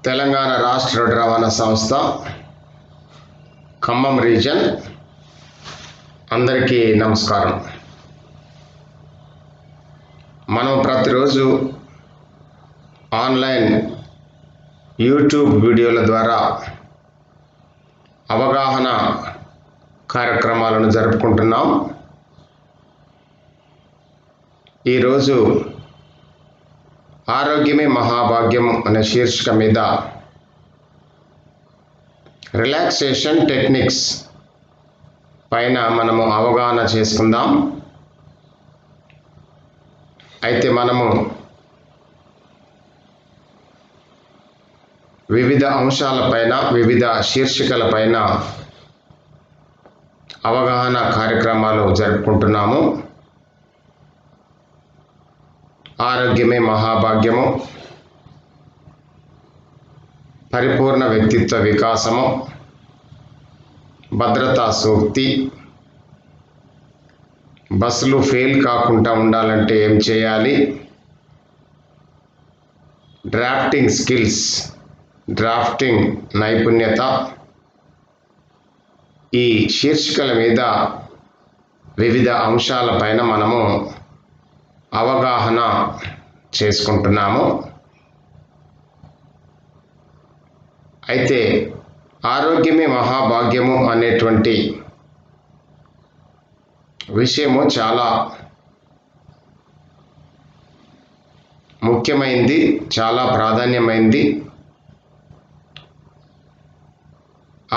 తెలంగాణ రాష్ట్ర రోడ్డు రవాణా సంస్థ ఖమ్మం రీజన్ అందరికీ నమస్కారం. మనం ప్రతిరోజు ఆన్లైన్ యూట్యూబ్ వీడియోల ద్వారా అవగాహన కార్యక్రమాలను జరుపుకుంటున్నాం. ఈరోజు ఆరోగ్యమే మహాభాగ్యం అనే శీర్షిక మీద రిలాక్సేషన్ టెక్నిక్స్ పైన మనము అవగాహన చేసుకుందాం. అయితే మనము వివిధ అంశాలపైన వివిధ శీర్షికలపైన అవగాహన కార్యక్రమాలు జరుపుకుంటున్నాము. ఆరోగ్యమే మహాభాగ్యము, పరిపూర్ణ వ్యక్తిత్వ వికాసము, భద్రతా సూక్తి, బస్సులు ఫెయిల్ కాకుండా ఉండాలంటే ఏం చేయాలి, డ్రాఫ్టింగ్ స్కిల్స్, డ్రాఫ్టింగ్ నైపుణ్యత, ఈ శీర్షికల మీద వివిధ అంశాలపైన మనము అవగాహన చేసుకుంటున్నాము. అయితే ఆరోగ్యమే మహాభాగ్యము అనేటువంటి విషయము చాలా ముఖ్యమైనది, చాలా ప్రాధాన్యమైనది.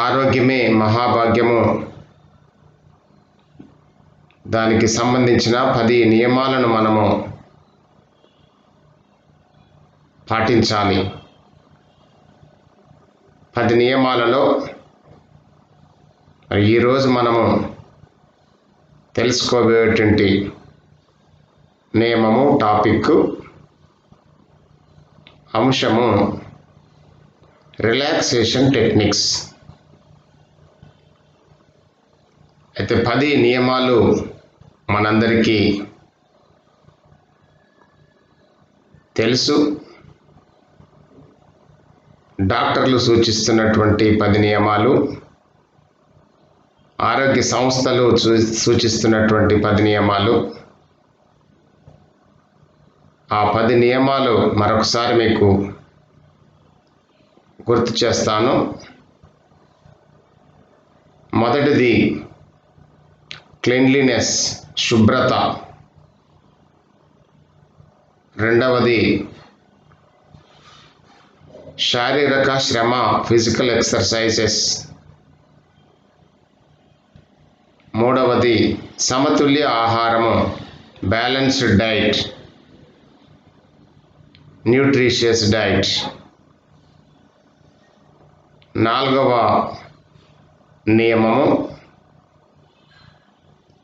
ఆరోగ్యమే మహాభాగ్యము దానికి సంబంధించిన 10 నియమాలను మనము పాటించాలి. 10 నియమాలలో ఈరోజు మనము తెలుసుకోబోయేటువంటి నియమము, టాపిక్, అంశము రిలాక్సేషన్ టెక్నిక్స్. అయితే 10 నియమాలు మనందరికీ తెలుసు. డాక్టర్లు సూచిస్తున్నటువంటి 10 నియమాలు, ఆరోగ్య సంస్థలు సూచిస్తున్నటువంటి 10 నియమాలు. ఆ 10 నియమాలు మరొకసారి మీకు గుర్తు చేస్తాను. మొదటిది క్లీన్లీనెస్, శుభ్రత. రెండవది శారీరక శ్రమ, ఫిజికల్ ఎక్సర్సైజెస్. మూడవది సమతుల్య ఆహారము, బ్యాలెన్స్డ్ డైట్, న్యూట్రిషియస్ డైట్. నాలుగవ నియమము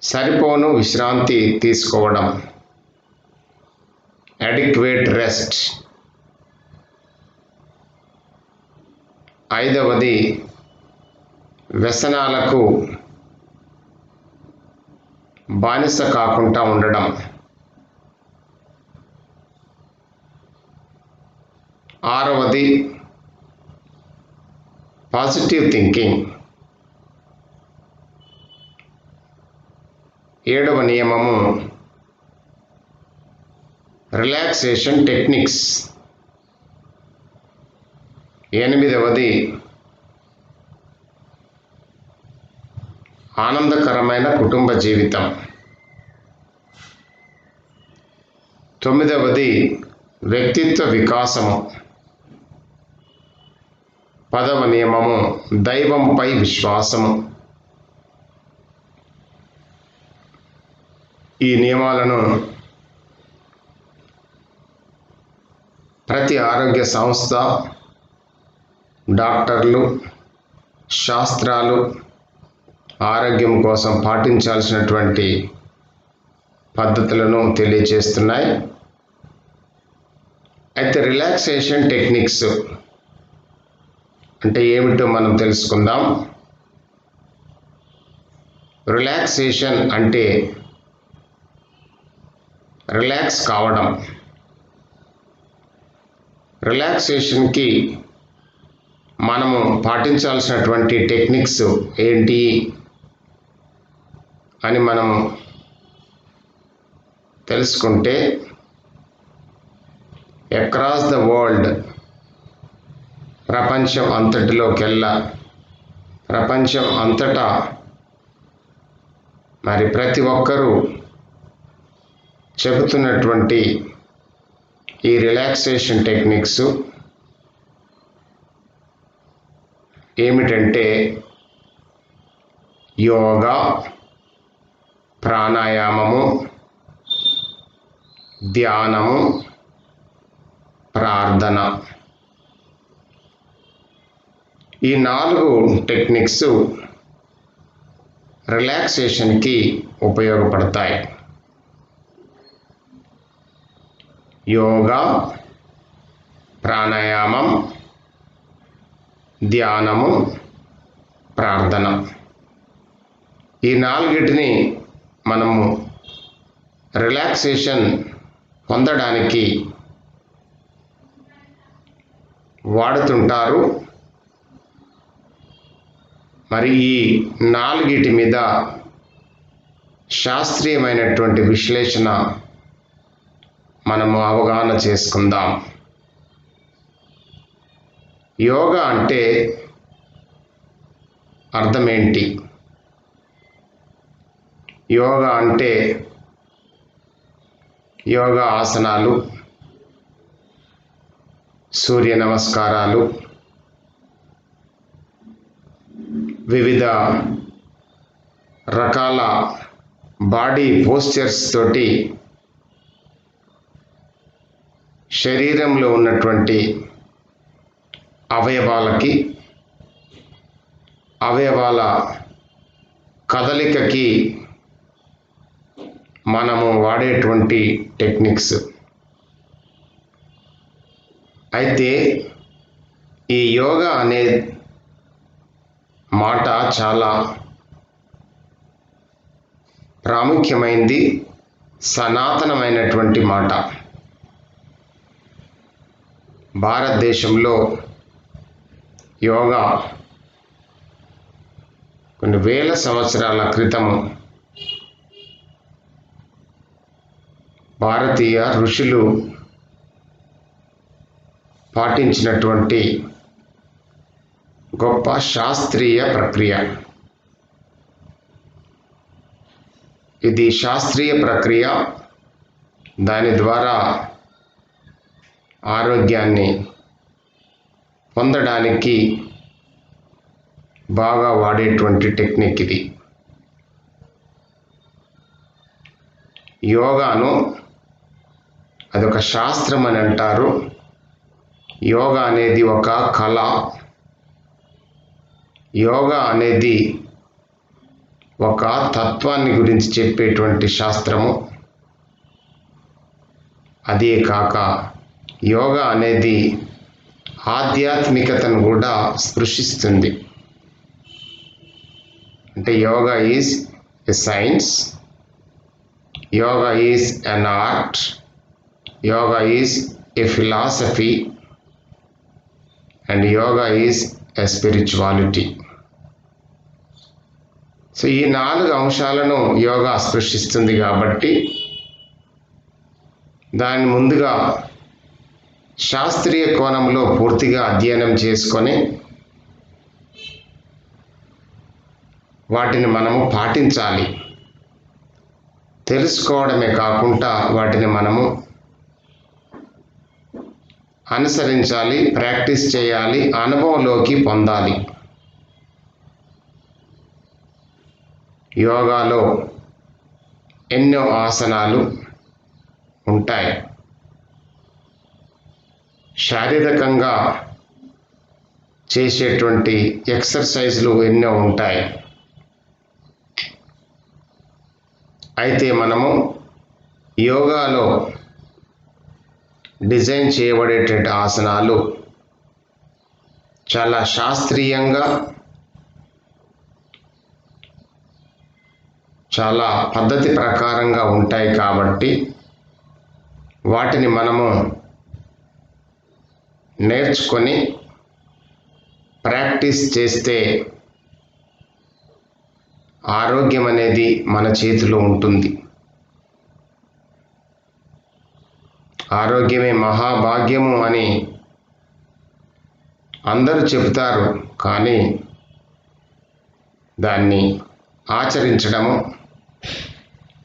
సరిపోను విశ్రాంతి తీసుకోవడం, అడిక్వేట్ రెస్ట్. ఐదవది వ్యసనాలకు బానిస కాకుండా ఉండడం. ఆరవది పాజిటివ్ థింకింగ్. ఏడవ నియమము రిలాక్సేషన్ టెక్నిక్స్. ఎనిమిదవది ఆనందకరమైన కుటుంబ జీవితం. తొమ్మిదవది వ్యక్తిత్వ వికాసము. 10వ నియమము దైవంపై విశ్వాసము. ఈ నియమాలను ప్రతి ఆరోగ్య సంస్థ, డాక్టర్లు, శాస్త్రాలు ఆరోగ్యం కోసం పాటించాల్సినటువంటి పద్ధతులను తెలియజేస్తున్నాయి. అయితే రిలాక్సేషన్ టెక్నిక్స్ అంటే ఏమిటో మనం తెలుసుకుందాం. రిలాక్సేషన్ అంటే రిలాక్స్ కావడం. రిలాక్సేషన్కి మనము పాటించాల్సినటువంటి టెక్నిక్స్ ఏంటి అని మనం తెలుసుకుంటే, అక్రాస్ ద వరల్డ్, ప్రపంచం అంతటా మరి ప్రతి ఒక్కరూ చెబుతున్నటువంటి ఈ రిలాక్సేషన్ టెక్నిక్స్ ఏమిటంటే యోగా, ప్రాణాయామము, ధ్యానము, ప్రార్థన. ఈ 4 టెక్నిక్స్ రిలాక్సేషన్కి ఉపయోగపడతాయి. యోగా, ప్రాణాయామం, ధ్యానము, ప్రార్థన. ఈ 4టిని మనము రిలాక్సేషన్ పొందడానికి వాడుతుంటారు. మరి ఈ 4టి మీద శాస్త్రీయమైనటువంటి విశ్లేషణ మనము అవగాహన చేసుకుందాం. యోగా అంటే అర్థమేంటి? యోగా అంటే యోగా ఆసనాలు, సూర్య నమస్కారాలు, వివిధ రకాల బాడీ పోస్చర్స్ తోటి శరీరంలో ఉన్నటువంటి అవయవాల కదలికకి మనము వాడేటువంటి టెక్నిక్స్. అయితే ఈ యోగా అనే మాట చాలా ప్రాముఖ్యమైనది, సనాతనమైనటువంటి మాట. భారతదేశంలో యోగా కొన్ని వేల సంవత్సరాల క్రితము భారతీయ ఋషులు పాటించినటువంటి గొప్ప శాస్త్రీయ ప్రక్రియ. ఇది శాస్త్రీయ ప్రక్రియ. దాని ద్వారా ఆరోగ్యాన్ని పొందడానికి బాగా వాడేటువంటి టెక్నిక్ ఇది. యోగాను అదొక శాస్త్రం అని అంటారు. యోగా అనేది ఒక కళ. యోగా అనేది ఒక తత్వాన్ని గురించి చెప్పేటువంటి శాస్త్రము. అదే కాక యోగా అనేది ఆధ్యాత్మికతను కూడా స్పృశిస్తుంది. అంటే yoga is a science, yoga is an art, yoga is a philosophy, and yoga is a spirituality. So ఈ 4 అంశాలను యోగా స్పృశిస్తుంది కాబట్టి దాన్ని ముందుగా శాస్త్రీయ కోణంలో పూర్తిగా అధ్యయనం చేసుకొని వాటిని మనము పాటించాలి. తెలుసుకోవడమే కాకుండా వాటిని మనము అనుసరించాలి, ప్రాక్టీస్ చేయాలి, అనుభవంలోకి పొందాలి. యోగాలో ఎన్నో ఆసనాలు ఉంటాయి. శారీరకంగా చేసేటువంటి ఎక్సర్సైజ్లు ఎన్నో ఉంటాయి. అయితే మనము యోగాలో డిజైన్ చేయబడేటువంటి ఆసనాలు చాలా శాస్త్రీయంగా, చాలా పద్ధతి ప్రకారంగా ఉంటాయి కాబట్టి వాటిని మనము నేర్చుకొని ప్రాక్టీస్ చేస్తే ఆరోగ్యం అనేది మన చేతిలో ఉంటుంది. ఆరోగ్యమే మహాభాగ్యము అని అందరూ చెబుతారు, కానీ దాన్ని ఆచరించడము,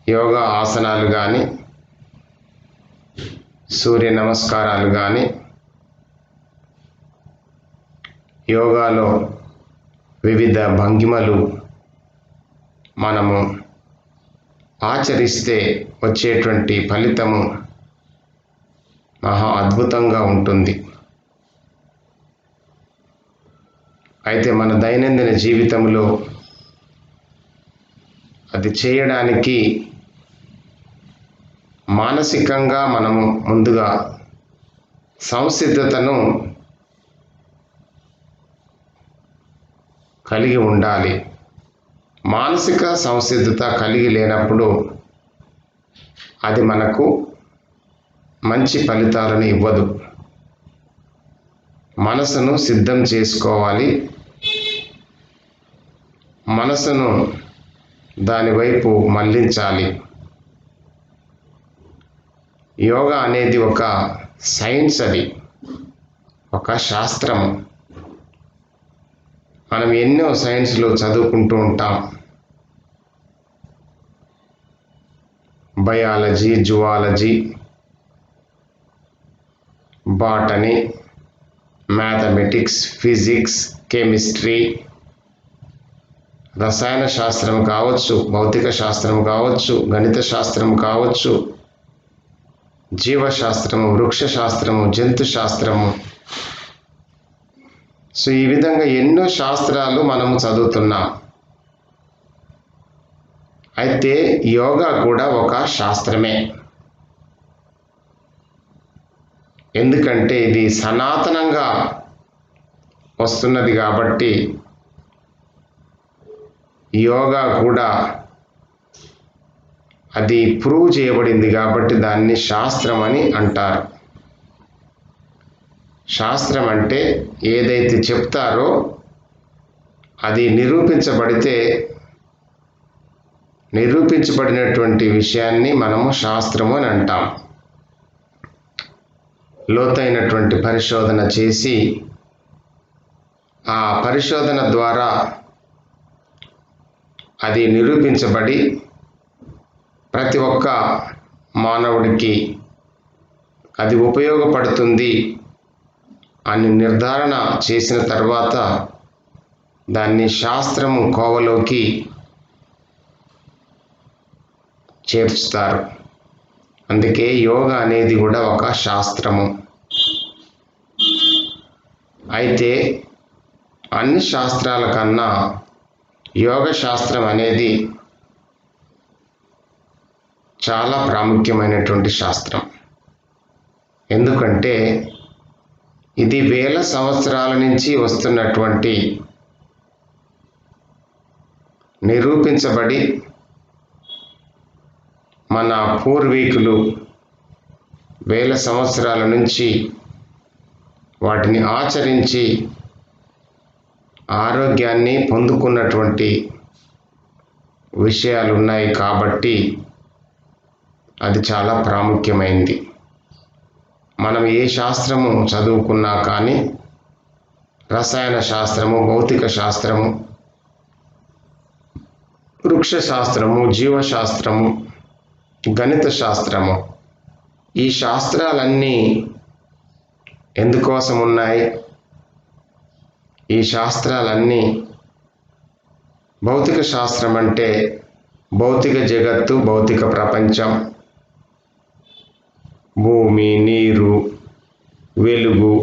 యోగా ఆసనాలు కానీ, సూర్య నమస్కారాలు కానీ, యోగాలో వివిధ భంగిమలు మనము ఆచరిస్తే వచ్చేటువంటి ఫలితము మహా అద్భుతంగా ఉంటుంది. అయితే మన దైనందిన జీవితంలో అది చేయడానికి మానసికంగా మనము ముందుగా సంసిద్ధతను కలిగి ఉండాలి. మానసిక సంసిద్ధత కలిగి లేనప్పుడు అది మనకు మంచి ఫలితాలను ఇవ్వదు. మనసును సిద్ధం చేసుకోవాలి. మనసును దానివైపు మళ్లించాలి. యోగా అనేది ఒక సైన్స్, అది ఒక శాస్త్రము. మనం ఎన్నో సైన్స్లు చదువుకుంటూ ఉంటాం. Biology, zoology, botany, mathematics, physics, chemistry, రసాయన శాస్త్రం కావచ్చు, భౌతిక శాస్త్రం కావచ్చు, గణిత శాస్త్రం కావచ్చు, జీవశాస్త్రము, వృక్ష శాస్త్రము, జంతు శాస్త్రము. సో ఈ విధంగా ఎన్నో శాస్త్రాలు మనము చదువుతున్నాం. అయితే యోగా కూడా ఒక శాస్త్రమే. ఎందుకంటే ఇది సనాతనంగా వస్తున్నది కాబట్టి యోగా కూడా అది ప్రూవ్ చేయబడింది కాబట్టి దాన్ని శాస్త్రం అని అంటారు. శాస్త్రం అంటే ఏదైతే చెప్తారో అది నిరూపించబడినటువంటి విషయాన్ని మనము శాస్త్రము అని అంటాం. లోతైనటువంటి పరిశోధన చేసి ఆ పరిశోధన ద్వారా అది నిరూపించబడి ప్రతి ఒక్క మానవుడికి అది ఉపయోగపడుతుంది అని నిర్ధారణ చేసిన తర్వాత దాన్ని శాస్త్రము కోవలోకి చేర్చుతారు. అందుకే యోగా అనేది కూడా ఒక శాస్త్రము. అయితే అన్ని శాస్త్రాల కన్నా యోగ శాస్త్రం అనేది చాలా ప్రాముఖ్యమైనటువంటి శాస్త్రం. ఎందుకంటే ఇది వేల సంవత్సరాల నుంచి వస్తున్నటువంటి, నిరూపించబడి మన పూర్వీకులు వేల సంవత్సరాల నుంచి వాటిని ఆచరించి ఆరోగ్యాన్ని పొందుకున్నటువంటి విషయాలు ఉన్నాయి కాబట్టి అది చాలా ప్రాముఖ్యమైంది. మనం ఏ శాస్త్రము చదువుకున్నా కానీ రసాయన శాస్త్రము, భౌతిక శాస్త్రము, వృక్ష శాస్త్రము, జీవశాస్త్రము, గణిత శాస్త్రము, ఈ శాస్త్రాలన్నీ ఎందుకోసం ఉన్నాయి? ఈ శాస్త్రాలన్నీ భౌతిక శాస్త్రం అంటే భౌతిక జగత్తు, భౌతిక ప్రపంచం, భూమి, నీరు, వెలుగు,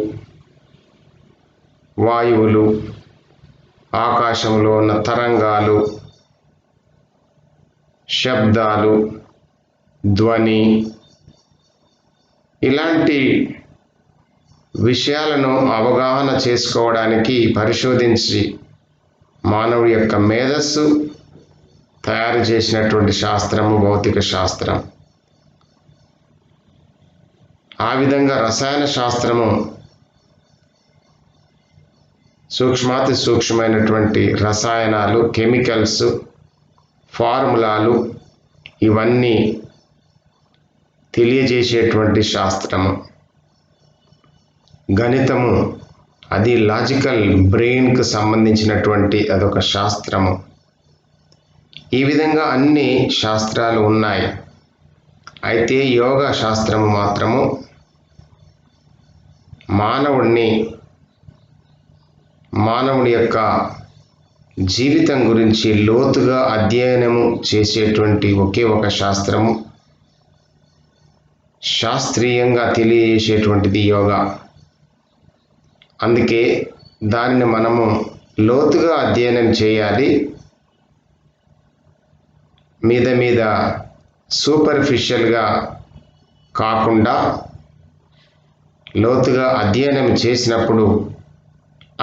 వాయువులు, ఆకాశంలో ఉన్న తరంగాలు, శబ్దాలు, ధ్వని, ఇలాంటి విషయాలను అవగాహన చేసుకోవడానికి పరిశోధించి మానవుడి యొక్క మేధస్సు తయారు చేసినటువంటి శాస్త్రము భౌతిక శాస్త్రం. ఆ విధంగా రసాయన శాస్త్రము సూక్ష్మాతి సూక్ష్మమైనటువంటి రసాయనాలు, కెమికల్స్, ఫార్ములాలు ఇవన్నీ తెలియజేసేటువంటి శాస్త్రము. గణితము అది లాజికల్ బ్రెయిన్కు సంబంధించినటువంటి అదొక శాస్త్రము. ఈ విధంగా అన్ని శాస్త్రాలు ఉన్నాయి. అయితే యోగా శాస్త్రము మాత్రము మానవుడి యొక్క జీవితం గురించి లోతుగా అధ్యయనము చేసేటువంటి ఒకే ఒక శాస్త్రము, శాస్త్రీయంగా తెలియజేసేటువంటిది యోగా. అందుకే దానిని మనము లోతుగా అధ్యయనం చేయాలి. మీద సూపర్ఫిషియల్గా కాకుండా లోతుగా అధ్యయనం చేసినప్పుడు,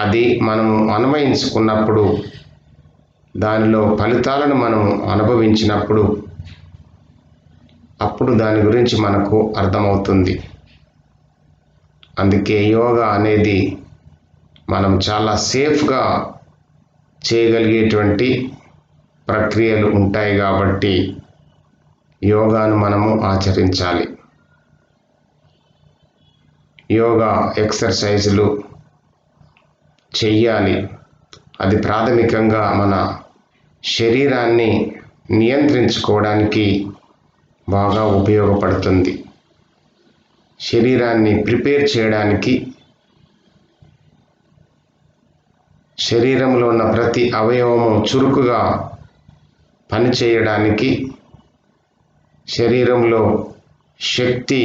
అది మనము అన్వయించుకున్నప్పుడు, దానిలో ఫలితాలను మనం అనుభవించినప్పుడు అప్పుడు దాని గురించి మనకు అర్థమవుతుంది. అందుకే యోగా అనేది మనం చాలా సేఫ్గా చేయగలిగేటువంటి ప్రక్రియలు ఉంటాయి కాబట్టి యోగాను మనము ఆచరించాలి. యోగా ఎక్సర్సైజులు చెయ్యాలి. అది ప్రాథమికంగా మన శరీరాన్ని నియంత్రించుకోవడానికి బాగా ఉపయోగపడుతుంది. శరీరాన్ని ప్రిపేర్ చేయడానికి, శరీరంలో ఉన్న ప్రతి అవయవము చురుకుగా పనిచేయడానికి, శరీరంలో శక్తి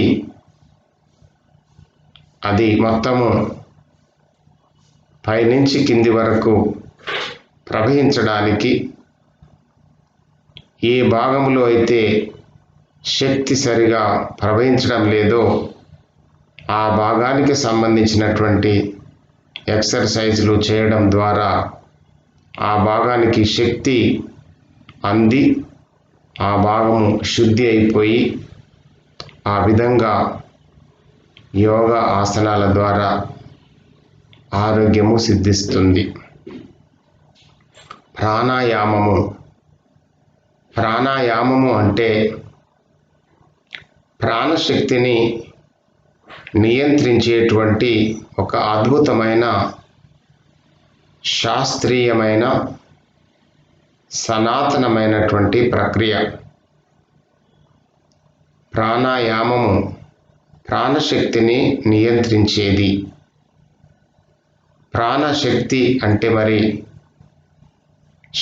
అది మొత్తము పైనుంచి కింది వరకు ప్రవహించడానికి, ఏ భాగంలో అయితే శక్తి సరిగా ప్రవహించడం లేదో ఆ భాగానికి సంబంధించినటువంటి ఎక్సర్సైజులు చేయడం ద్వారా ఆ భాగానికి శక్తి అంది ఆ భాగము శుద్ధి అయిపోయి ఆ విధంగా యోగా ఆసనాల ద్వారా ఆరోగ్యము సిద్ధిస్తుంది. ప్రాణాయామము అంటే ప్రాణశక్తిని నియంత్రించేటువంటి ఒక అద్భుతమైన శాస్త్రీయమైన సనాతనమైనటువంటి ప్రక్రియ. ప్రాణాయామము ప్రాణశక్తిని నియంత్రించేది. ప్రాణశక్తి అంటే మరి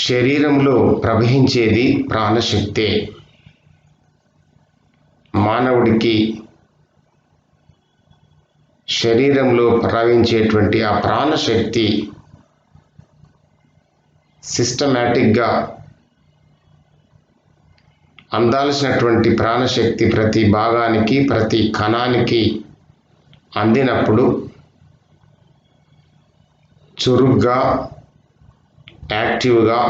శరీరంలో ప్రవహించేది ప్రాణశక్తే. మానవుడికి శరీరంలో ప్రవహించేటువంటి ఆ ప్రాణశక్తి సిస్టమేటిక్గా అందాల్సినటువంటి ప్రాణశక్తి ప్రతి భాగానికి, ప్రతి కణానికి అందినప్పుడు చురుగ్గా, యాక్టివ్గా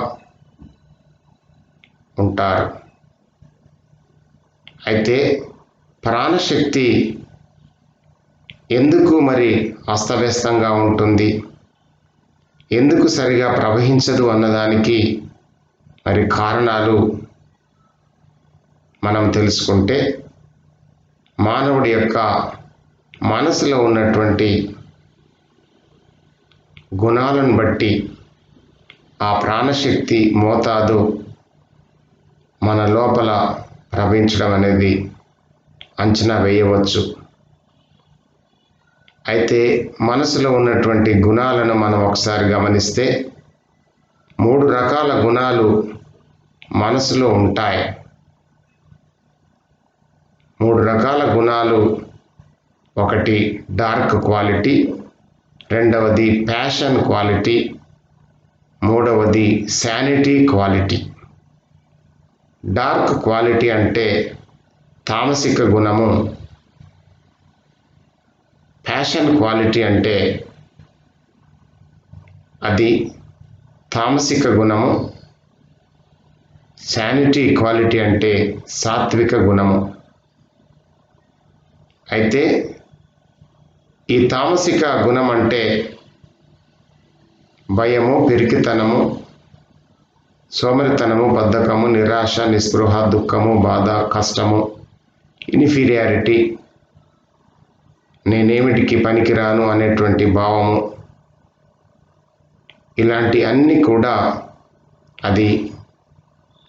ఉంటారు. అయితే ప్రాణశక్తి ఎందుకు మరి అస్తవ్యస్తంగా ఉంటుంది, ఎందుకు సరిగా ప్రవహించదు అన్నదానికి మరి కారణాలు మనం తెలుసుకుంటే, మానవుడి యొక్క మనసులో ఉన్నటువంటి గుణాలను బట్టి ఆ ప్రాణశక్తి మోతాదు మన లోపల ప్రవహించడం అనేది అంచనా వేయవచ్చు. అయితే మనసులో ఉన్నటువంటి గుణాలను మనం ఒకసారి గమనిస్తే 3 రకాల గుణాలు మనసులో ఉంటాయి. 3 రకాల గుణాలు. ఒకటి డార్క్ క్వాలిటీ, రెండవది ప్యాషన్ క్వాలిటీ, మూడవది శానిటీ క్వాలిటీ. డార్క్ క్వాలిటీ అంటే తామసిక గుణము, ప్యాషన్ క్వాలిటీ అంటే అది తామసిక గుణము, శానిటీ క్వాలిటీ అంటే సాత్విక గుణము. అయితే ఈ తామసిక గుణం అంటే భయము, పిరికితనము, సోమరితనము, బద్ధకము, నిరాశ, నిస్పృహ, దుఃఖము, బాధ, కష్టము, ఇన్ఫీరియారిటీ, నేనేమిటికి పనికిరాను అనేటువంటి భావము, ఇలాంటి అన్నీ కూడా అది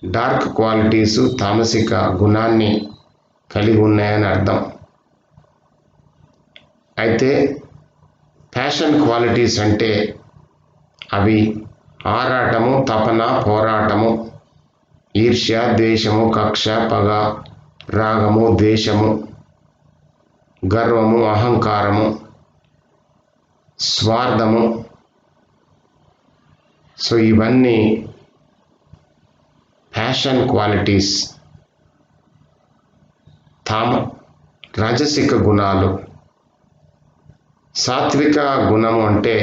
డార్క్ క్వాలిటీసు, తామసిక గుణాన్ని కలిగి ఉన్నాయని అర్థం. అయితే ప్యాషన్ క్వాలిటీస్ అంటే అవి ఆరాటము, తపన, పోరాటము, ఈర్ష్య, ద్వేషము, కక్ష, పగ, రాగము, ద్వేషము, గర్వము, అహంకారము, స్వార్థము. సో ఇవన్నీ ప్యాషన్ క్వాలిటీస్, రాజసిక గుణాలు. సాత్విక గుణము అంటే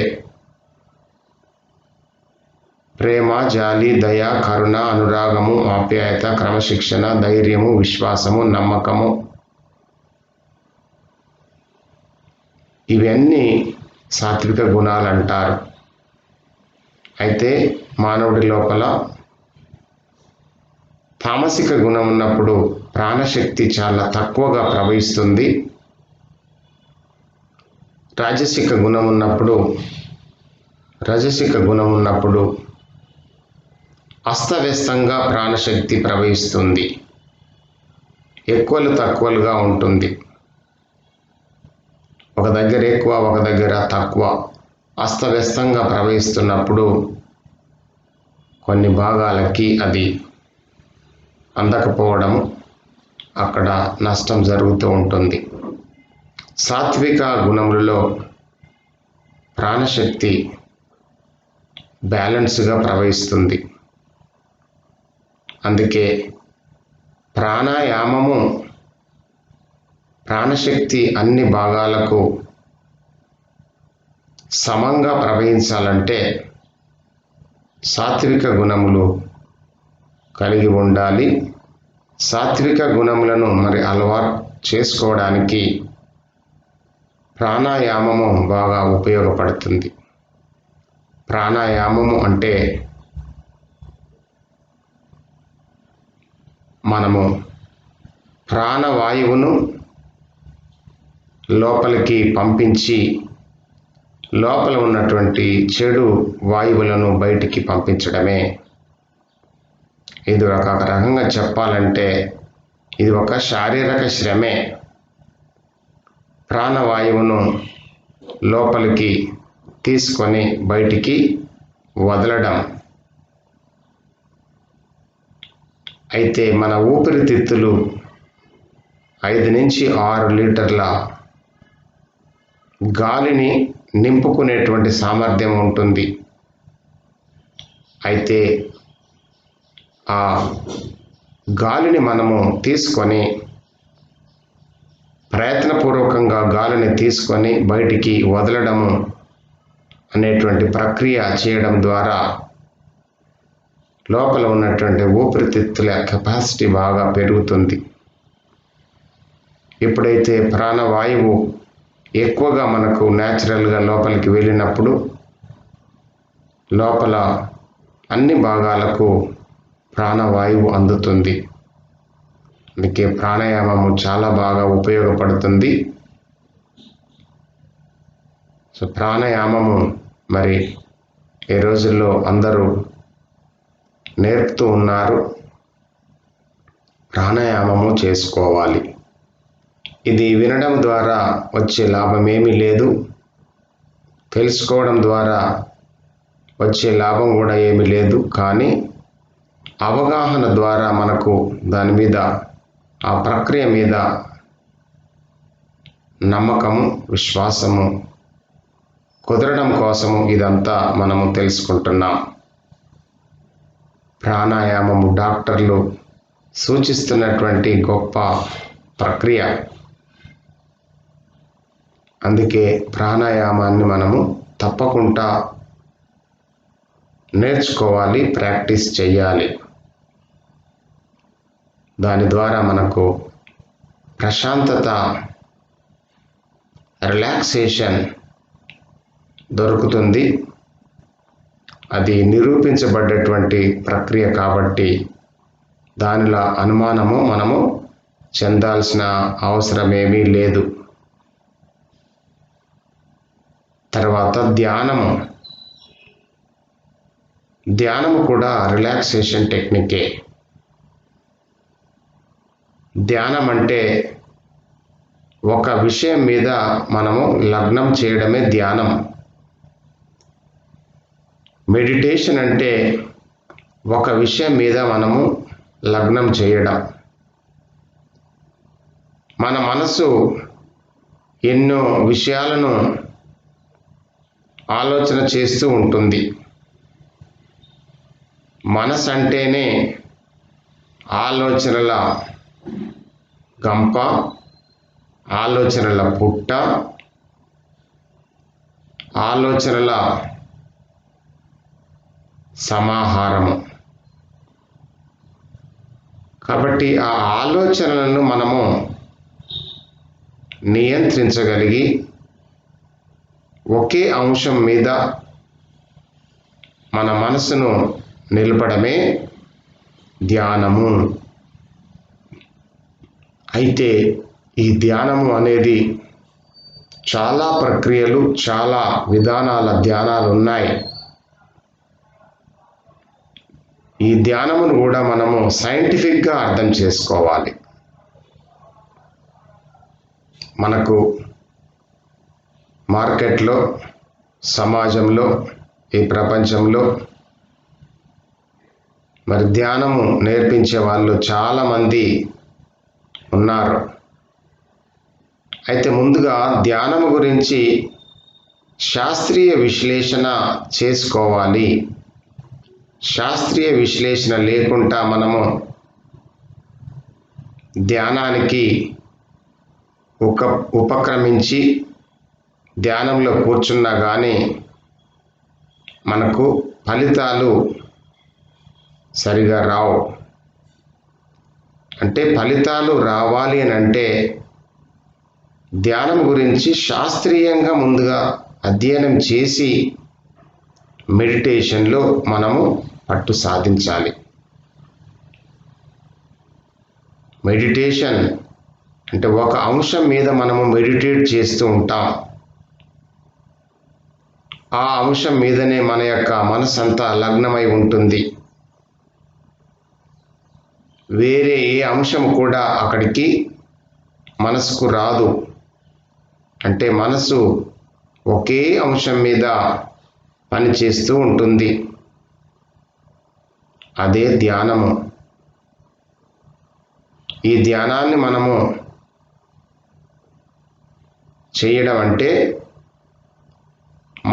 ప్రేమ, జాలి, దయ, కరుణ, అనురాగము, ఆప్యాయత, క్రమశిక్షణ, ధైర్యము, విశ్వాసము, నమ్మకము. ఇవన్నీ సాత్విక గుణాలు అంటారు. అయితే మానవుడి లోపల తామసిక గుణం ఉన్నప్పుడు ప్రాణశక్తి చాలా తక్కువగా ప్రవహిస్తుంది. రజసిక గుణం ఉన్నప్పుడు అస్తవ్యస్తంగా ప్రాణశక్తి ప్రవహిస్తుంది, ఎక్కువలు తక్కువలుగా ఉంటుంది. ఒక దగ్గర ఎక్కువ, ఒక దగ్గర తక్కువ, అస్తవ్యస్తంగా ప్రవహిస్తున్నప్పుడు కొన్ని భాగాలకి అది అందకపోవడము, అక్కడ నష్టం జరుగుతూ ఉంటుంది. సాత్విక గుణములలో ప్రాణశక్తి బ్యాలెన్స్గా ప్రవహిస్తుంది. అందుకే ప్రాణాయామము ప్రాణశక్తి అన్ని భాగాలకు సమంగా ప్రవహించాలంటే సాత్విక గుణములు కలిగి ఉండాలి. సాత్విక గుణములను మరి అలవాటు చేసుకోవడానికి ప్రాణాయామము బాగా ఉపయోగపడుతుంది. ప్రాణాయామము అంటే మనము ప్రాణవాయువును లోపలికి పంపించి లోపల ఉన్నటువంటి చెడు వాయువులను బయటికి పంపించడమే. ఇది ఒక రకంగా చెప్పాలంటే ఇది ఒక శారీరక శ్రమే. ప్రాణవాయువును లోపలికి తీసుకొని బయటికి వదలడం. అయితే మన ఊపిరితిత్తులు 5 నుంచి 6 లీటర్ల గాలిని నింపుకునేటువంటి సామర్థ్యం ఉంటుంది. అయితే ఆ గాలిని మనము తీసుకొని ప్రయత్నపూర్వకంగా గాలిని తీసుకొని బయటికి వదలడము అనేటువంటి ప్రక్రియ చేయడం ద్వారా లోపల ఉన్నటువంటి ఊపిరితిత్తుల కెపాసిటీ బాగా పెరుగుతుంది. ఎప్పుడైతే ప్రాణవాయువు ఎక్కువగా మనకు న్యాచురల్గా లోపలికి వెళ్ళినప్పుడు లోపల అన్ని భాగాలకు ప్రాణవాయువు అందుతుంది. అందుకే ప్రాణాయామము చాలా బాగా ఉపయోగపడుతుంది. సో ప్రాణాయామము మరి ఈ రోజుల్లో అందరూ నేర్పుతూ ఉన్నారు. ప్రాణాయామము చేసుకోవాలి. ఇది వినడం ద్వారా వచ్చే లాభం ఏమీ లేదు, తెలుసుకోవడం ద్వారా వచ్చే లాభం కూడా ఏమీ లేదు. కానీ అవగాహన ద్వారా మనకు దాని మీద, ఆ ప్రక్రియ మీద నమ్మకము, విశ్వాసము కుదరడం కోసము ఇదంతా మనము తెలుసుకుంటున్నాం. ప్రాణాయామము డాక్టర్లు సూచిస్తున్నటువంటి గొప్ప ప్రక్రియ. అందుకే ప్రాణాయామాన్ని మనము తప్పకుండా నేర్చుకోవాలి, ప్రాక్టీస్ చేయాలి. దాని ద్వారా మనకు ప్రశాంతత, రిలాక్సేషన్ దొరుకుతుంది. అది నిరూపించబడ్డటువంటి ప్రక్రియ కాబట్టి దానిలో అనుమానము మనము చెందాల్సిన అవసరమేమీ లేదు. తర్వాత ధ్యానము కూడా రిలాక్సేషన్ టెక్నికే. ధ్యానం అంటే ఒక విషయం మీద మనము లగ్నం చేయడమే ధ్యానం. మెడిటేషన్ అంటే ఒక విషయం మీద మనము లగ్నం చేయడం. మన మనసు ఎన్నో విషయాలను ఆలోచన చేస్తూ ఉంటుంది. మనసు అంటేనే ఆలోచనల గంప, ఆలోచనల పుట్ట, ఆలోచనల సమాహారము. కాబట్టి ఆ ఆలోచనలను మనము నియంత్రించగలిగి ఒకే అంశం మీద మన మనసును నిలపడమే ధ్యానము. అయితే ఈ ధ్యానము అనేది చాలా ప్రక్రియలు, చాలా విధానాల ధ్యానాలు ఉన్నాయి. ఈ ధ్యానమును కూడా మనము సైంటిఫిక్గా అర్థం చేసుకోవాలి. మనకు మార్కెట్లో, సమాజంలో, ఈ ప్రపంచంలో మరి ధ్యానము నేర్పించే వాళ్ళు చాలామంది ఉన్నారు. అయితే ముందుగా ధ్యానము గురించి శాస్త్రీయ విశ్లేషణ చేసుకోవాలి. శాస్త్రీయ విశ్లేషణ లేకుండా మనము ధ్యానానికి ఉపక్రమించి ధ్యానంలో కూర్చున్నా కానీ మనకు ఫలితాలు సరిగా రావు. అంటే ఫలితాలు రావాలి అని అంటే ధ్యానం గురించి శాస్త్రీయంగా ముందుగా అధ్యయనం చేసి మెడిటేషన్లో మనము పట్టు సాధించాలి. మెడిటేషన్ అంటే ఒక అంశం మీద మనము మెడిటేట్ చేస్తూ ఉంటాం. ఆ అంశం మీదనే మన యొక్క మనసు అంతా లగ్నమై ఉంటుంది. వేరే ఏ అంశం కూడా అక్కడికి మనసుకు రాదు. అంటే మనసు ఒకే అంశం మీద పనిచేస్తూ ఉంటుంది. అదే ధ్యానము. ఈ ధ్యానాన్ని మనము చేయడం అంటే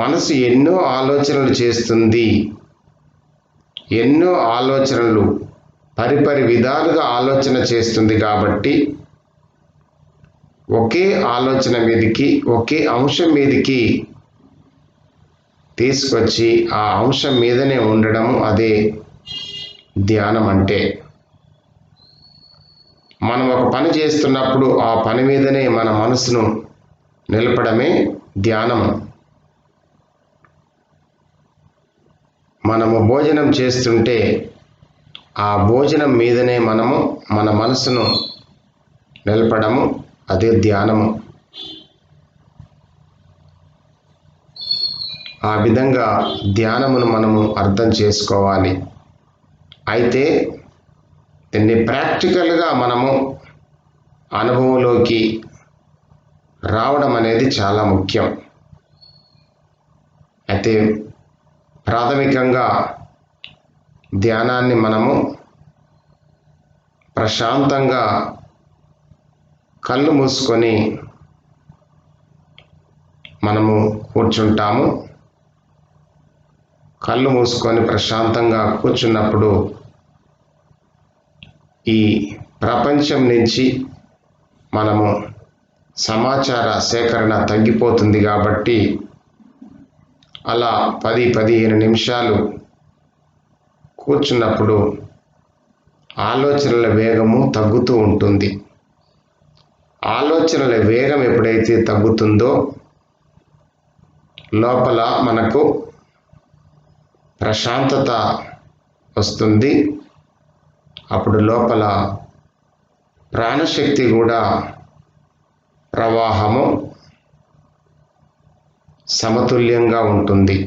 మనసు ఎన్నో ఆలోచనలు చేస్తుంది. ఎన్నో ఆలోచనలు పరిపరి విధాలుగా ఆలోచన చేస్తుంది కాబట్టి ఒకే ఆలోచన మీదకి, ఒకే అంశం మీదకి తీసుకొచ్చి ఆ అంశం మీదనే ఉండడం అదే ధ్యానం అంటే. మనం ఒక పని చేస్తున్నప్పుడు ఆ పని మీదనే మన మనసును నిలపడమే ధ్యానము. మనము భోజనం చేస్తుంటే ఆ భోజనం మీదనే మనము మన మనసును నిలపడము అదే ధ్యానము. ఆ విధంగా ధ్యానమును మనము అర్థం చేసుకోవాలి. అయితే దీన్ని ప్రాక్టికల్గా మనము అనుభవంలోకి రావడం అనేది చాలా ముఖ్యం. అయితే ప్రాథమికంగా ధ్యానాన్ని మనము ప్రశాంతంగా కళ్ళు మూసుకొని మనము కూర్చుంటాము. కళ్ళు మూసుకొని ప్రశాంతంగా కూర్చున్నప్పుడు ఈ ప్రపంచం నుంచి మనము సమాచార సేకరణ తగ్గిపోతుంది కాబట్టి అలా 10-15 నిమిషాలు కూర్చున్నప్పుడు ఆలోచనల వేగము తగ్గుతూ ఉంటుంది. ఆలోచనల వేగం ఎప్పుడైతే తగ్గుతుందో లోపల మనకు ప్రశాంతత వస్తుంది. అప్పుడు లోపల ప్రాణశక్తి కూడా ప్రవాహము సమతుల్యంగా ఉంటుంది.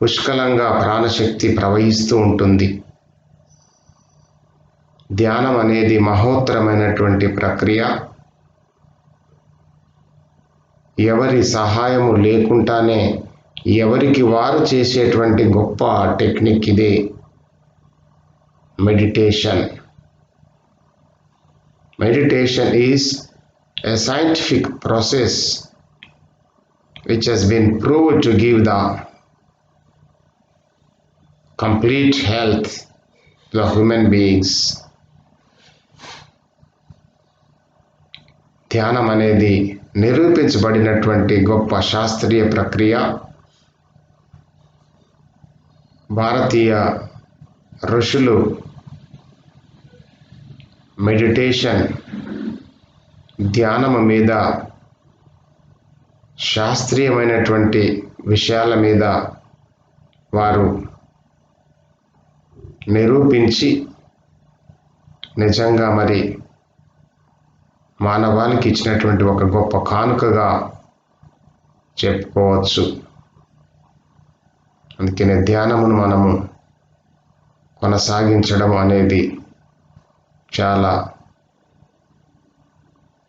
పుష్కలంగా ప్రాణశక్తి ప్రవహిస్తూ ఉంటుంది. ధ్యానం అనేది మహోత్తరమైనటువంటి ప్రక్రియ. ఎవరి సహాయము లేకుండానే ఎవరికి వారు చేసేటువంటి గొప్ప టెక్నిక్ ఇదే meditation. Meditation is a scientific process which has been proved to give the complete health to the human beings. ధ్యానం అనేది నిరూపించబడినటువంటి గొప్ప శాస్త్రీయ ప్రక్రియ. భారతీయ ఋషులు మెడిటేషన్, ధ్యానము మీద, శాస్త్రీయమైనటువంటి విషయాల మీద వారు నిరూపించి నిజంగా మరి మానవాళికి ఇచ్చినటువంటి ఒక గొప్ప కానుకగా చెప్పుకోవచ్చు. అందుకనే ధ్యానమును మనము కొనసాగించడం అనేది చాలా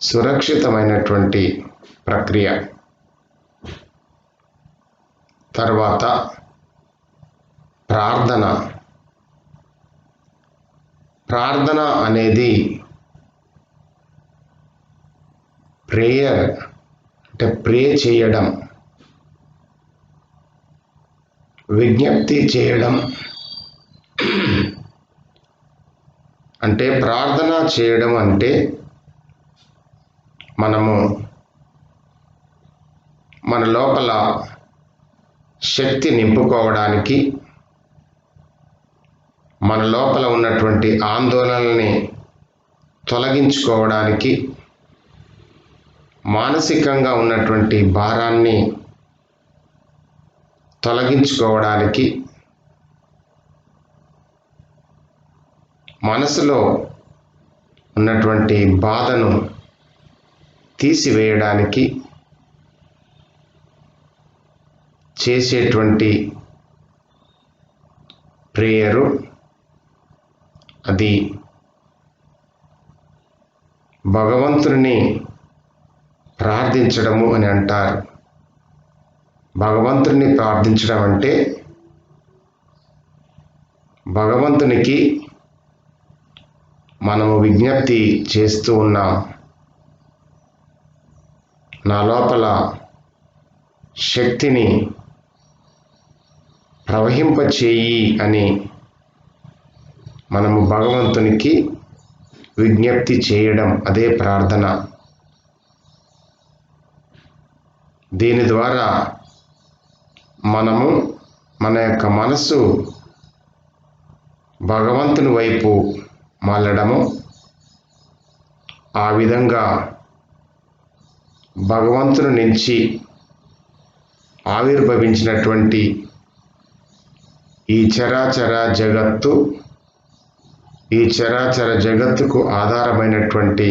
సురక్షితమైనటువంటి ప్రక్రియ. తర్వాత ప్రార్థన. ప్రార్థన అనేది ప్రేయర్ అంటే ప్రే చేయడం, విజ్ఞప్తి చేయడం. అంటే ప్రార్థన చేయడం అంటే మనము మన లోపల శక్తి నింపుకోవడానికి, మన లోపల ఉన్నటువంటి ఆందోళనల్ని తొలగించుకోవడానికి, మానసికంగా ఉన్నటువంటి భారాన్ని తొలగించుకోవడానికి, మనసులో ఉన్నటువంటి బాధను తీసివేయడానికి చేసేటువంటి ప్రేయరు. అది భగవంతుని ప్రార్థించడము అని అంటారు. భగవంతుని ప్రార్థించడం అంటే భగవంతునికి మనము విజ్ఞప్తి చేస్తూ ఉన్నాం, నా లోపల శక్తిని ప్రవహింపచేయి అని మనము భగవంతునికి విజ్ఞప్తి చేయడం, అదే ప్రార్థన. దీని ద్వారా మనము మన యొక్క మనసు భగవంతుని వైపు మళ్ళడము, ఆ విధంగా భగవంతుని నుంచి ఆవిర్భవించినటువంటి ఈ చరాచర జగత్తుకు ఆధారమైనటువంటి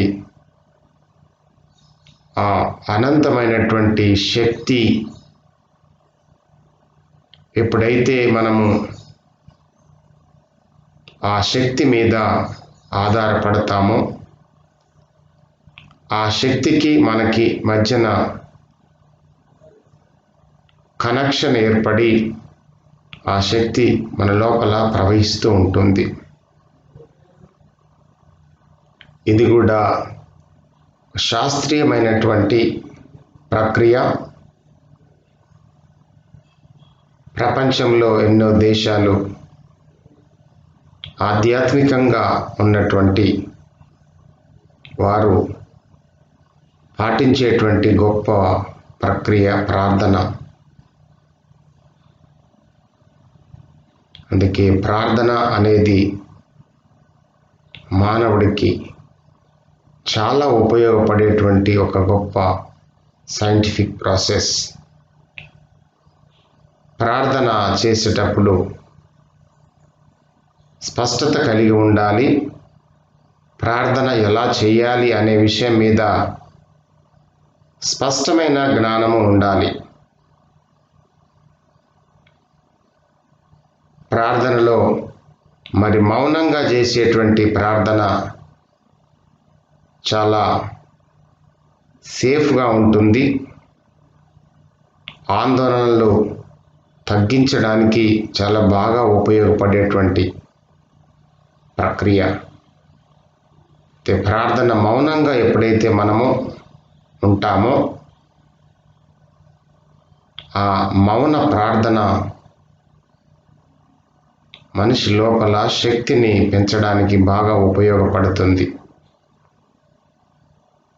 ఆ అనంతమైనటువంటి శక్తి ఎప్పుడైతే మనము ఆ శక్తి మీద ఆధారపడతామో, ఆ శక్తికి మనకి మధ్యన కనెక్షన్ ఏర్పడి ఆ శక్తి మన లోపల ప్రవహిస్తూ ఉంటుంది. ఇది కూడా శాస్త్రీయమైనటువంటి ప్రక్రియ. ప్రపంచంలో ఎన్నో దేశాలు ఆధ్యాత్మికంగా ఉన్నటువంటి వారు పాటించేటువంటి గొప్ప ప్రక్రియ ప్రార్థన. అందుకే ప్రార్థన అనేది మానవుడికి చాలా ఉపయోగపడేటువంటి ఒక గొప్ప సైంటిఫిక్ ప్రాసెస్. ప్రార్థన చేసేటప్పుడు స్పష్టత కలిగి ఉండాలి. ప్రార్థన ఎలా చేయాలి అనే విషయం మీద స్పష్టమైన జ్ఞానము ఉండాలి. ప్రార్థనలో మరి మౌనంగా చేసేటువంటి ప్రార్థన చాలా సేఫ్గా ఉంటుంది. ఆందోళనలు తగ్గించడానికి చాలా బాగా ఉపయోగపడేటువంటి ప్రక్రియ. ప్రార్థన మౌనంగా ఎప్పుడైతే మనము ఉంటామో ఆ మౌన ప్రార్థన మనిషి లోపల శక్తిని పెంచడానికి బాగా ఉపయోగపడుతుంది.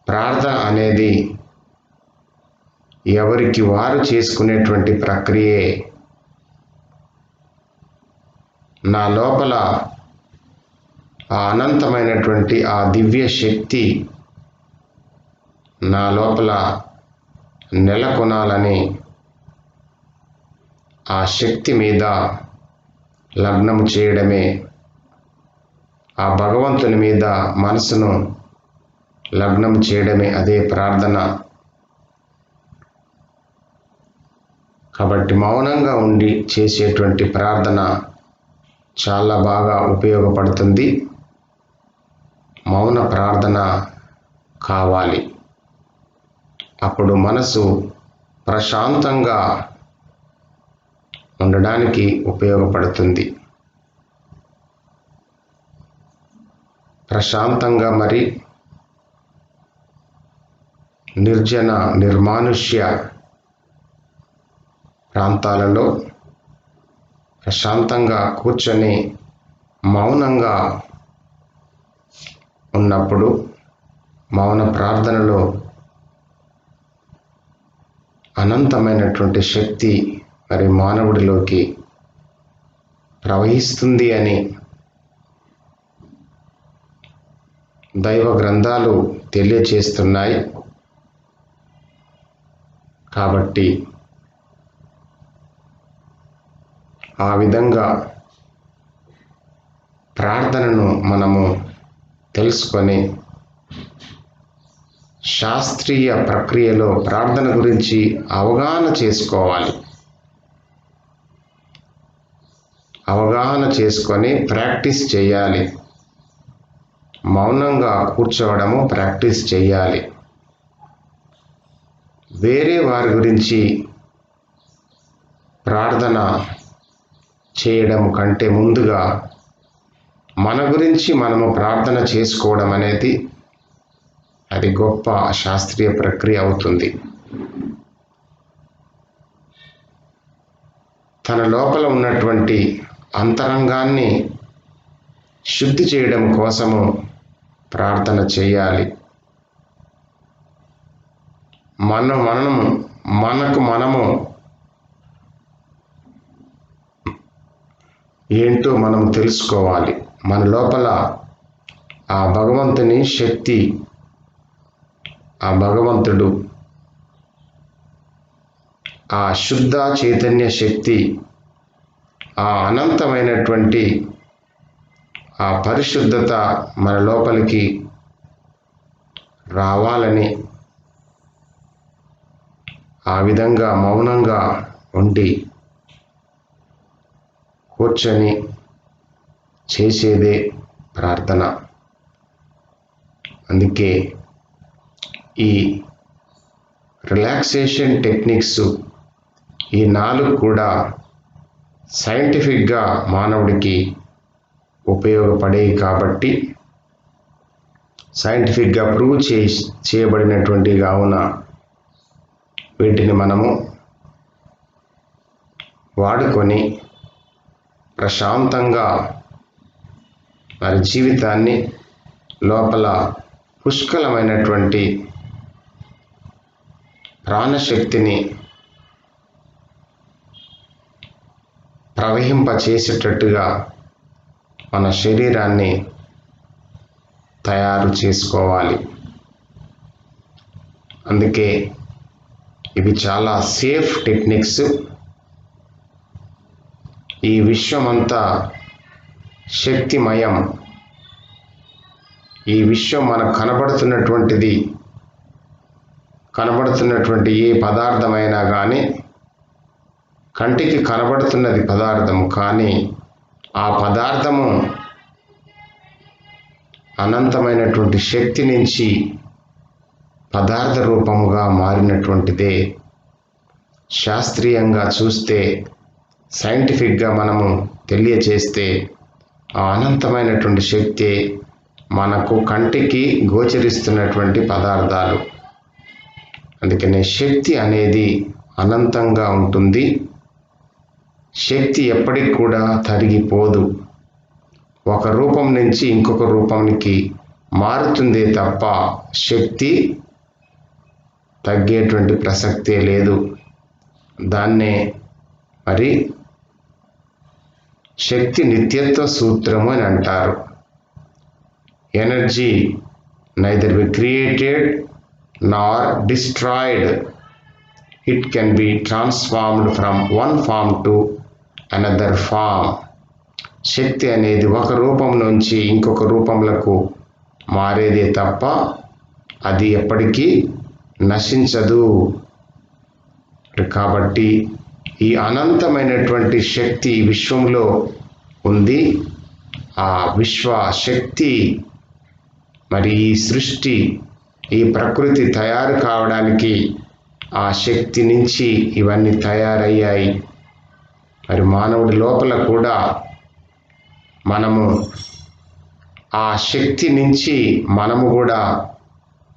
ప్రార్థన అనేది ఎవరికి వారు చేసుకునేటువంటి ప్రక్రియే. నా లోపల ఆ అనంతమైనటువంటి ఆ దివ్య శక్తి నా లోపల నెలకొనాలని ఆ శక్తి మీద లగ్నం చేయడమే, ఆ భగవంతుని మీద మనసును లగ్నం చేయడమే అదే ప్రార్థన. కాబట్టి మౌనంగా ఉండి చేసేటువంటి ప్రార్థన చాలా బాగా ఉపయోగపడుతుంది. మౌన ప్రార్థన కావాలి. అప్పుడు మనసు ప్రశాంతంగా ఉండడానికి ఉపయోగపడుతుంది. ప్రశాంతంగా మరి నిర్జన నిర్మానుష్య ప్రాంతాలలో ప్రశాంతంగా కూర్చొని మౌనంగా ఉన్నప్పుడు మౌన ప్రార్థనలో అనంతమైనటువంటి శక్తి మరి మానవుడిలోకి ప్రవహిస్తుంది అని దైవ గ్రంథాలు తెలియచేస్తున్నాయి. కాబట్టి ఆ విధంగా ప్రార్థనను మనము తెలుసుకొని శాస్త్రీయ ప్రక్రియలో ప్రార్థన గురించి అవగాహన చేసుకోవాలి. అవగాహన చేసుకొని ప్రాక్టీస్ చేయాలి. మౌనంగా కూర్చోవడము ప్రాక్టీస్ చేయాలి. వేరే వారి గురించి ప్రార్థన చేయడం కంటే ముందుగా మన గురించి మనము ప్రార్థన చేసుకోవడం అనేది అది గొప్ప శాస్త్రీయ ప్రక్రియ అవుతుంది. తన లోపల ఉన్నటువంటి అంతరంగాన్ని శుద్ధి చేయడం కోసము ప్రార్థన చేయాలి. మనకు మనము ఏంటో మనం తెలుసుకోవాలి. మన లోపల ఆ భగవంతుని శక్తి, ఆ భగవంతుడు, ఆ శుద్ధ చైతన్య శక్తి, ఆ అనంతమైనటువంటి ఆ పరిశుద్ధత మన లోపలికి రావాలని ఆ విధంగా మౌనంగా ఉండి కూర్చొని చేసేదే ప్రార్థన. అందుకే ఈ రిలాక్సేషన్ టెక్నిక్స్ ఈ 4 కూడా సైంటిఫిక్గా మానవుడికి ఉపయోగపడేవి కాబట్టి సైంటిఫిక్గా ప్రూవ్ చేయబడినటువంటి కావున వీటిని మనము వాడుకొని ప్రశాంతంగా మరి జీవితాన్ని లోపల పుష్కలమైనటువంటి ప్రాణశక్తిని ప్రవహింపచేసేటట్టుగా మన శరీరాన్ని తయారు చేసుకోవాలి. అందుకే ఇవి చాలా సేఫ్ టెక్నిక్స్. ఈ విశ్వమంతా శక్తిమయం. ఈ విశ్వం మనకు కనబడుతున్నటువంటి ఏ పదార్థమైనా కానీ, కంటికి కనబడుతున్నది పదార్థం, కానీ ఆ పదార్థము అనంతమైనటువంటి శక్తి నుంచి పదార్థ రూపముగా మారినటువంటిదే. శాస్త్రీయంగా చూస్తే, సైంటిఫిక్గా మనము తెలియచేస్తే, ఆ అనంతమైనటువంటి శక్తి మనకు కంటికి గోచరిస్తున్నటువంటి పదార్థాలు. అందుకనే శక్తి అనేది అనంతంగా ఉంటుంది. శక్తి ఎప్పటికి కూడా తరిగిపోదు. ఒక రూపం నుంచి ఇంకొక రూపానికి మారుతుందే తప్ప శక్తి తగ్గేటువంటి ప్రసక్తే లేదు. దాన్నే మరి శక్తి నిత్యత్వ సూత్రము అని అంటారు. Energy neither be created nor destroyed. It can be transformed from one form to another form. శక్తి అనేది ఒక రూపం నుంచి ఇంకొక రూపంలోకి మారేదే తప్ప అది ఎప్పటికీ నశించదు. కాబట్టి ఈ అనంతమైనటువంటి శక్తి విశ్వంలో ఉంది. ఆ విశ్వ శక్తి మరి ఈ సృష్టి, ఈ ప్రకృతి తయారు కావడానికి ఆ శక్తి నుంచి ఇవన్నీ తయారయ్యాయి. మరి మానవుడి లోపల కూడా మనము ఆ శక్తి నుంచి మనము కూడా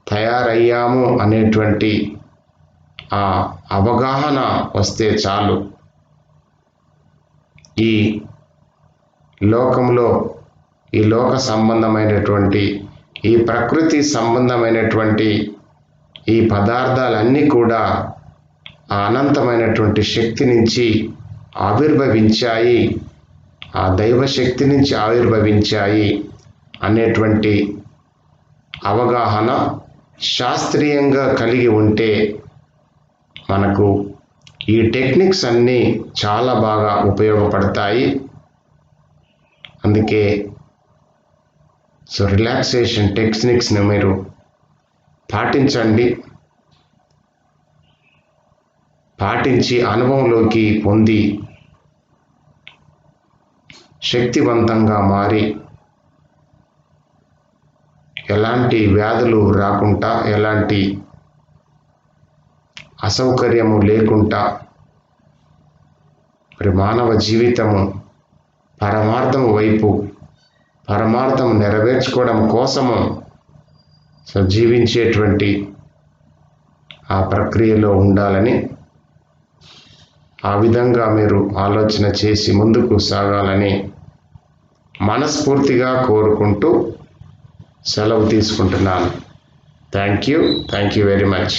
తయారయ్యాము అనేటువంటి ఆ అవగాహన వస్తే చాలు. ఈ లోకంలో ఈ లోక సంబంధమైనటువంటి, ఈ ప్రకృతి సంబంధమైనటువంటి ఈ పదార్థాలన్నీ కూడా ఆ అనంతమైనటువంటి శక్తి నుంచి ఆవిర్భవించాయి, ఆ దైవశక్తి నుంచి ఆవిర్భవించాయి అనేటువంటి అవగాహన శాస్త్రీయంగా కలిగి ఉంటే మనకు ఈ టెక్నిక్స్ అన్నీ చాలా బాగా ఉపయోగపడతాయి. అందుకే రిలాక్సేషన్ టెక్నిక్స్ని మీరు పాటించండి. పాటించి అనుభవంలోకి పొంది శక్తివంతంగా మారి ఎలాంటి వ్యాధులు రాకుండా, ఎలాంటి అసౌకర్యము లేకుండా మరి మానవ జీవితము పరమార్థము వైపు, పరమార్థం నెరవేర్చుకోవడం కోసము జీవించేటువంటి ఆ ప్రక్రియలో ఉండాలని, ఆ విధంగా మీరు ఆలోచన చేసి ముందుకు సాగాలని మనస్ఫూర్తిగా కోరుకుంటూ సెలవు తీసుకుంటున్నాను. Thank you very much.